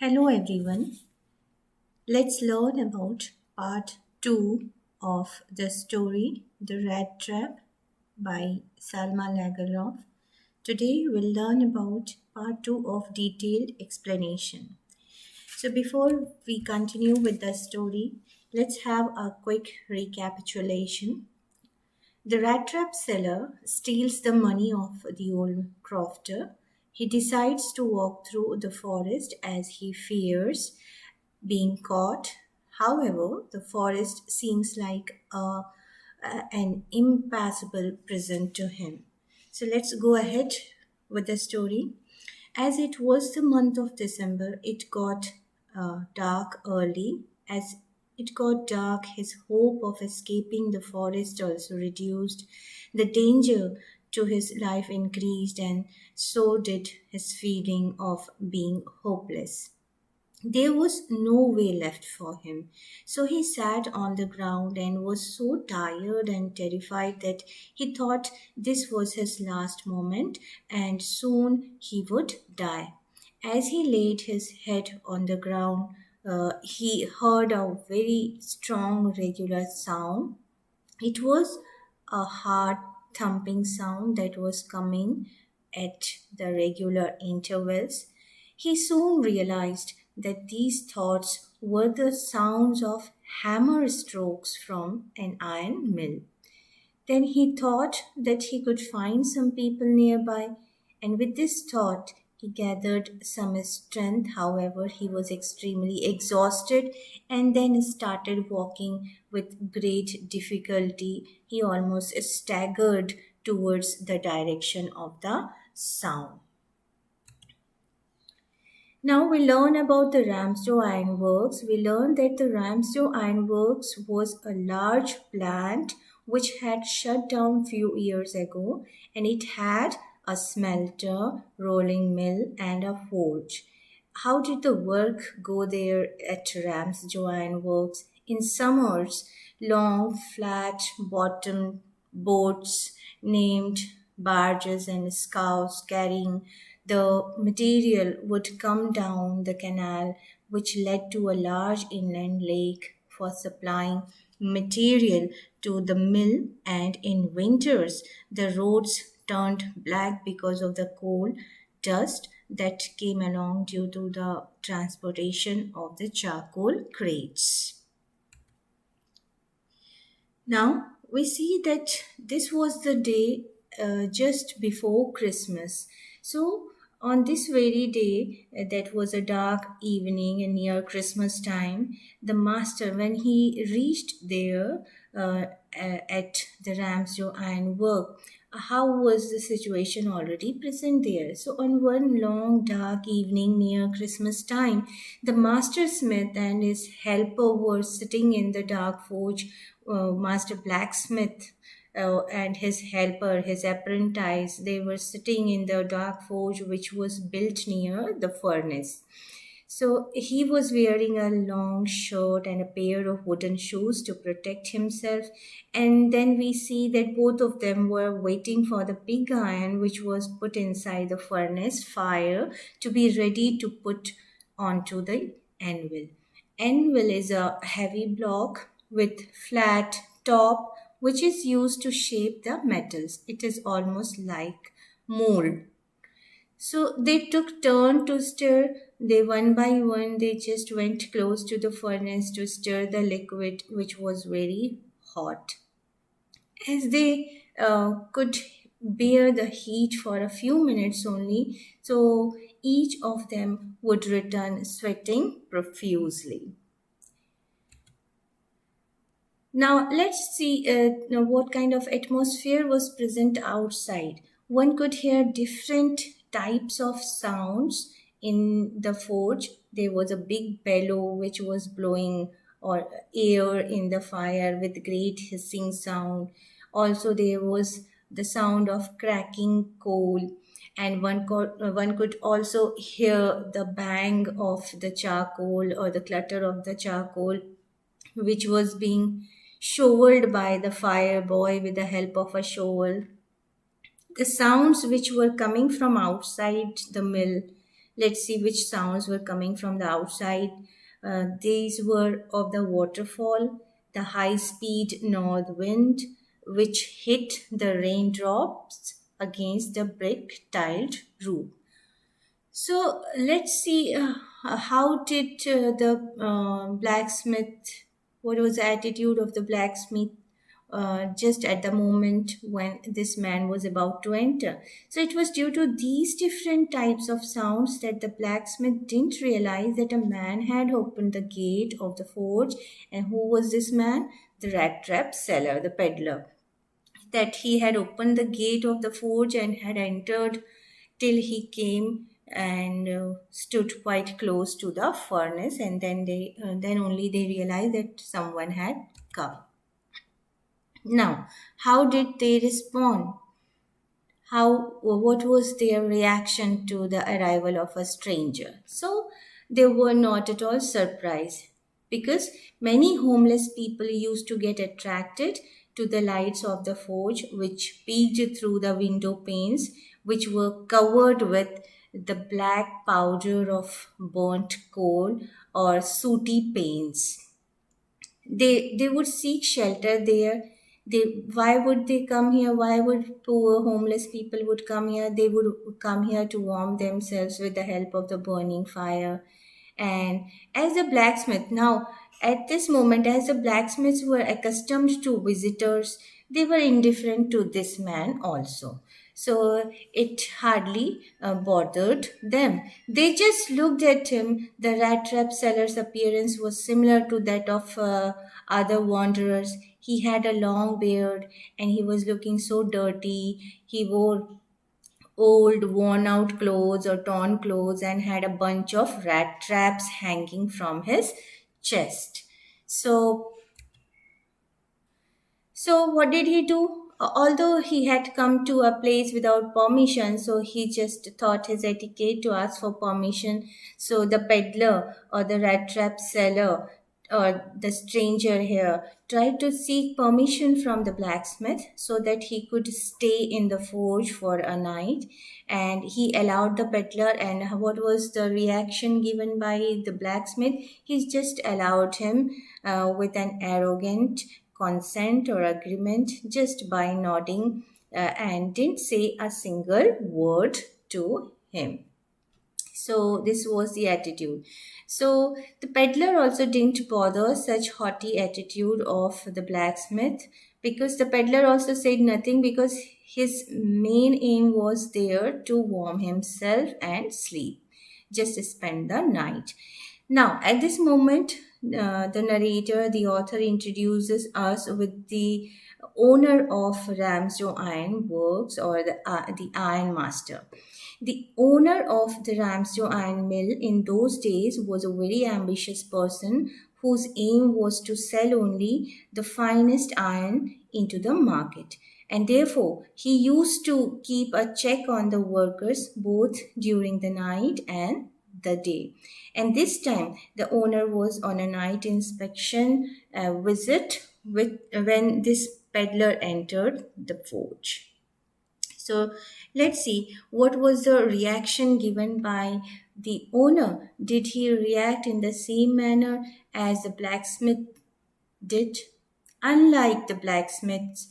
Hello everyone. Let's learn about part 2 of the story The Rattrap by Selma Lagerlof. Today we'll learn about part 2 of detailed explanation. So before we continue with the story, let's have a quick recapitulation. The rat trap seller steals the money of the old crofter. He decides to walk through the forest as he fears being caught. However, the forest seems like an impassable prison to him. So let's go ahead with the story. As it was the month of December, it got dark early. As it got dark, his hope of escaping the forest also reduced. The danger to his life increased, and so did his feeling of being hopeless. There was no way left for him. So he sat on the ground and was so tired and terrified that he thought this was his last moment and soon he would die. As he laid his head on the ground, he heard a very strong, regular sound. It was a hard thumping sound that was coming at the regular intervals. He soon realized that these thoughts were the sounds of hammer strokes from an iron mill. Then he thought that he could find some people nearby, and with this thought, he gathered some strength. However, he was extremely exhausted and then started walking with great difficulty. He almost staggered towards the direction of the sound. Now we learn about the Ramses Ironworks. We learn that the Ramses Ironworks was a large plant which had shut down few years ago, and it had a smelter, rolling mill, and a forge. How did the work go there at Ramses Ironworks? In summers, long, flat bottomed boats named barges and scows carrying the material would come down the canal, which led to a large inland lake for supplying material to the mill. And in winters, the roads turned black because of the coal dust that came along due to the transportation of the charcoal crates. Now we see that this was the day just before Christmas. So, on this very day, that was a dark evening and near Christmas time, the master, when he reached there at the Ramsjo Iron Work, how was the situation already present there? So, on one long dark evening near Christmas time, the master smith and his helper were sitting in the dark forge. Master blacksmith and his helper, his apprentice, they were sitting in the dark forge which was built near the furnace. So he was wearing a long shirt and a pair of wooden shoes to protect himself. And then we see that both of them were waiting for the pig iron which was put inside the furnace fire to be ready to put onto the anvil. Anvil is a heavy block with flat top which is used to shape the metals. It is almost like mold. So they took turn to stir. They one by one they just went close to the furnace to stir the liquid which was very hot. As they could bear the heat for a few minutes only, so each of them would return sweating profusely. Now let's see now what kind of atmosphere was present outside. One could hear different types of sounds in the forge. There was a big bellow which was blowing or air in the fire with great hissing sound. Also there was the sound of cracking coal, and one could also hear the bang of the charcoal or the clutter of the charcoal which was being shoveled by the fire boy with the help of a shovel. The sounds which were coming from outside the mill, Let's see which sounds were coming from the outside. These were of the waterfall, the high speed north wind, which hit the raindrops against the brick tiled roof. So let's see how did the blacksmith, what was the attitude of the blacksmith just at the moment when this man was about to enter. So it was due to these different types of sounds that the blacksmith didn't realize that a man had opened the gate of the forge. And who was this man? The Rattrap seller, the peddler, that he had opened the gate of the forge and had entered till he came and stood quite close to the furnace, and then only they realized that someone had come. Now, how did they respond? How, what was their reaction to the arrival of a stranger? So they were not at all surprised, because many homeless people used to get attracted to the lights of the forge, which peeked through the window panes, which were covered with the black powder of burnt coal or sooty paints. They would seek shelter there. They, why would they come here? Why would poor homeless people would come here? They would come here to warm themselves with the help of the burning fire. And as a blacksmith, now at this moment, as the blacksmiths were accustomed to visitors, they were indifferent to this man also. So it hardly bothered them. They just looked at him. The rat trap seller's appearance was similar to that of other wanderers. He had a long beard and he was looking so dirty. He wore old, worn out clothes or torn clothes and had a bunch of rat traps hanging from his chest. So what did he do? Although he had come to a place without permission, so he just thought his etiquette to ask for permission. So the peddler or the rat trap seller or the stranger here tried to seek permission from the blacksmith so that he could stay in the forge for a night. And he allowed the peddler. And what was the reaction given by the blacksmith? He just allowed him with an arrogant consent or agreement, just by nodding, and didn't say a single word to him. So this was the attitude. So the peddler also didn't bother such haughty attitude of the blacksmith, because the peddler also said nothing, because his main aim was there to warm himself and sleep, just spend the night. Now, at this moment, the narrator, the author, introduces us with the owner of Ramses Iron Works, or the Iron Master. The owner of the Ramses Iron Mill in those days was a very ambitious person whose aim was to sell only the finest iron into the market. And therefore, he used to keep a check on the workers both during the night and the day. And this time, the owner was on a night inspection visit when this peddler entered the forge. So let's see what was the reaction given by the owner. Did he react in the same manner as the blacksmith did? Unlike the blacksmiths,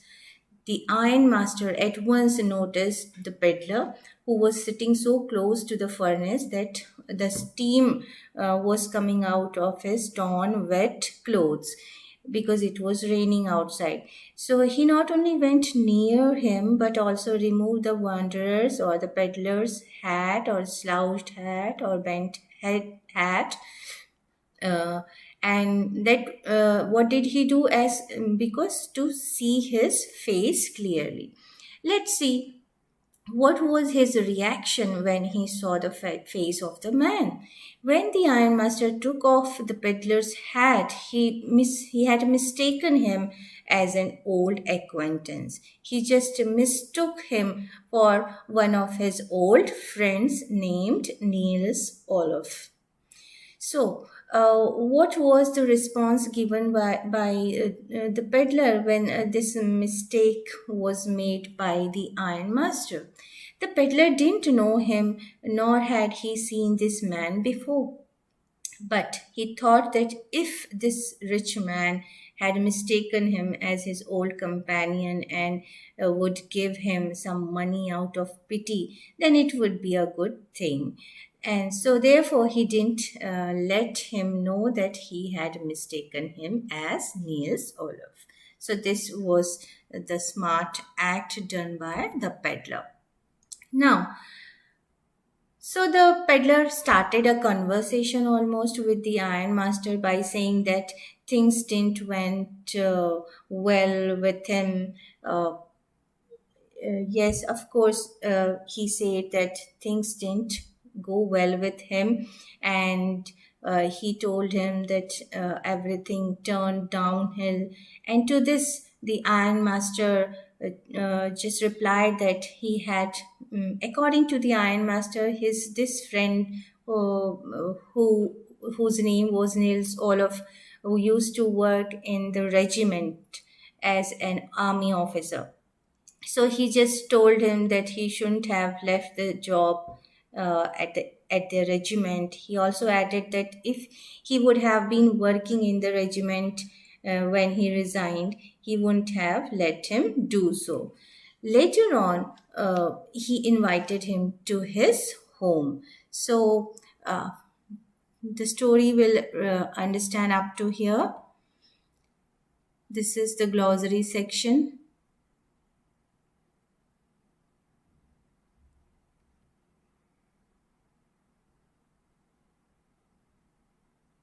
the ironmaster at once noticed the peddler, who was sitting so close to the furnace that the steam was coming out of his torn, wet clothes, because it was raining outside. So he not only went near him but also removed the wanderer's or the peddler's hat or slouched hat or bent head hat. uh, and that what did he do, as because to see his face clearly. Let's see what was his reaction when he saw the face of the man. When the ironmaster took off the peddler's hat, he had mistaken him as an old acquaintance. He just mistook him for one of his old friends named Niels Olof. So, what was the response given by the peddler when this mistake was made by the ironmaster? The peddler didn't know him, nor had he seen this man before. But he thought that if this rich man had mistaken him as his old companion and would give him some money out of pity, then it would be a good thing. And so, therefore, he didn't let him know that he had mistaken him as Niels Olaf. So, this was the smart act done by the peddler. Now, so the peddler started a conversation almost with the ironmaster by saying that things didn't went well with him. Yes, of course, he said that things didn't go well with him, and he told him that everything turned downhill. And to this, the ironmaster just replied that he had, according to the ironmaster, his this friend who whose name was Nils Olaf, who used to work in the regiment as an army officer. So he just told him that he shouldn't have left the job at the regiment. He also added that if he would have been working in the regiment when he resigned, he wouldn't have let him do so. Later on, he invited him to his home. So the story will understand up to here. This is the glossary section.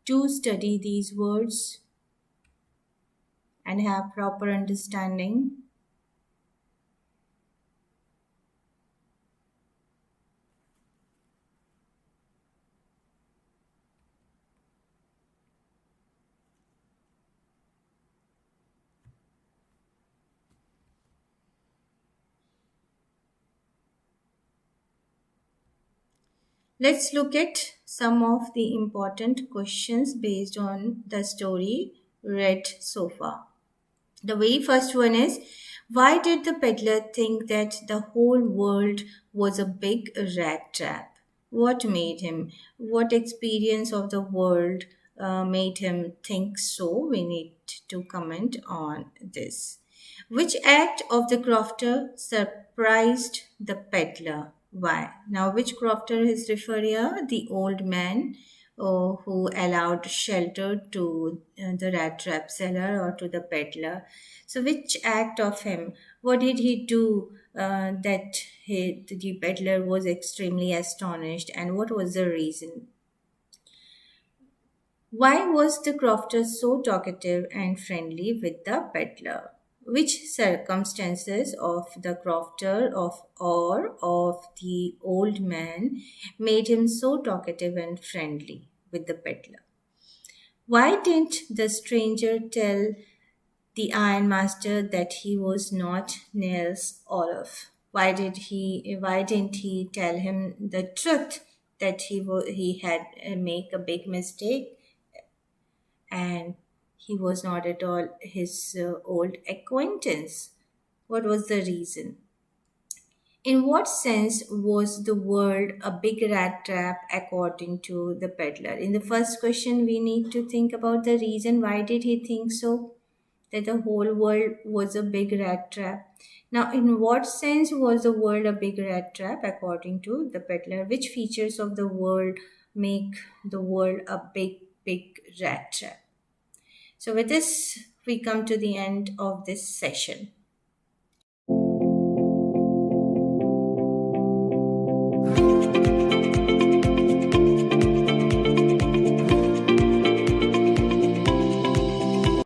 Do study these words and have proper understanding. Let's look at some of the important questions based on the story read so far. The very first one is, why did the peddler think that the whole world was a big rat trap? What made him? What experience of the world made him think so? We need to comment on this. Which act of the crofter surprised the peddler? Why? Now, which crofter is referred here? The old man who allowed shelter to the rat trap seller or to the peddler. So, which act of him? What did he do that the peddler was extremely astonished, and what was the reason? Why was the crofter so talkative and friendly with the peddler? Which circumstances of the crofter of the old man made him so talkative and friendly with the peddler? Why didn't the stranger tell the ironmaster that he was not Nils Olaf? Why didn't he tell him the truth that he had make a big mistake and he was not at all his old acquaintance? What was the reason? In what sense was the world a big rat trap according to the peddler? In the first question, we need to think about the reason. Why did he think so? That the whole world was a big rat trap. Now, in what sense was the world a big rat trap according to the peddler? Which features of the world make the world a big rat trap? So, with this, we come to the end of this session.